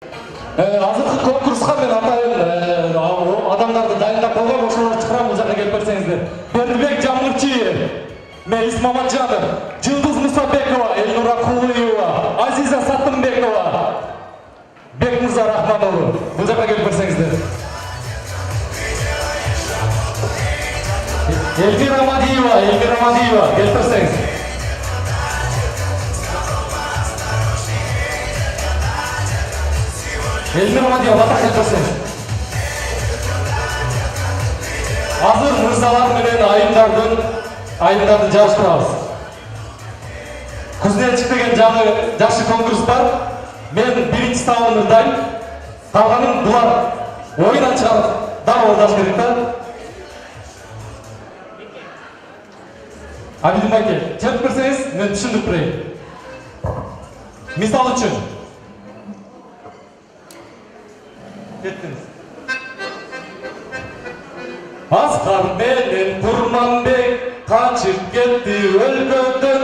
Азыркы конкурска мен атайын адамдарды дайындап койгом, ошолорду чыгарам, бул жака келип берсеңиздер. Бердибек Жамырчиев, Мелис Маматжанов, Жылдыз Мусабекова, Элнура Кулуева, Азиза Сатымбекова, Бекмырза Рахманұлы, бул жака келип берсеңиздер. Эльвира Мадиева, келип берсеңиз. Эльвира Мадиева, батак келип берсеңиз. Азыр мырзалар менен айымдарды жарыштырабыз. Кузнечик деген жакшы конкурс бар. Мен биринчи ставын ырдайм. Калганын булар оюндан чыгарып дагы ордаш керек да. Абидин байке, чыгып берсеңиз, мен түшүндүрүп берейин. Мисал үчүн. Кеттиңиз. Аскар менен Курманбек качып кетти өлкөдөн,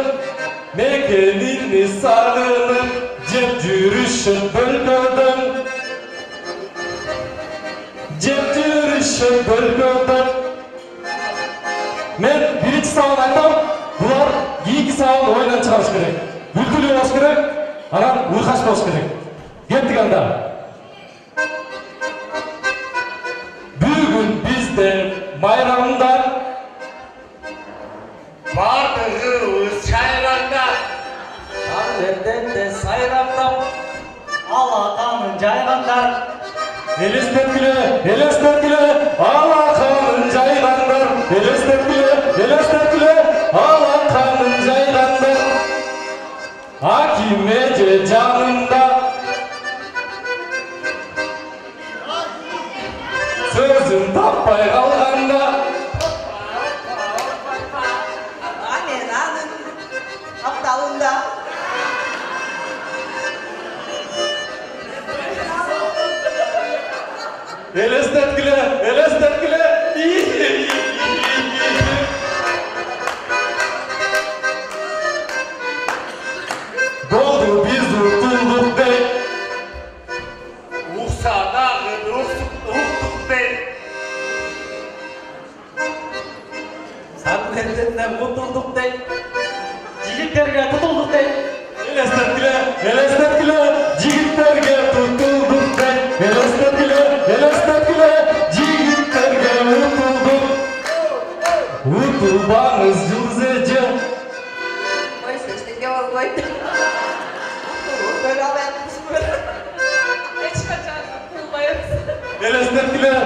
мекенини сагынып жеп жүрүшөт бөлкөдөн. Мен биринчи сабын айтам, булар кийинки сабын оюндан чыгарыш керек. Бүлкүлүү болуш керек, анан уйкаш болуш керек. Кеттик анда. Бүгүн бизде майрамда, бардыгыбыз чайраңда, ар берденде сайрамдап, алаканын жайгандар. Элестеткиле, алаканын жайгандар. Элестеткиле, алаканын жайгандар. Аким эже жанында, сөзүн таппай калганда, мен анын апталында. Элестеткиле. Болду биз утулдук дей, укса дагы уктук дей. Сарменденден утулдук дей, жигиттерге тутулдук дей. Элестеткиле, жигиттерге тутулдук дей. Элестеткиле, жигиттерге утулдук. Утулбаңыз Жылдыз эже. Ой, эчтеке болбойт. Böyle haberimiz var. Hiç kaçar, bulmayız. Elestetiler.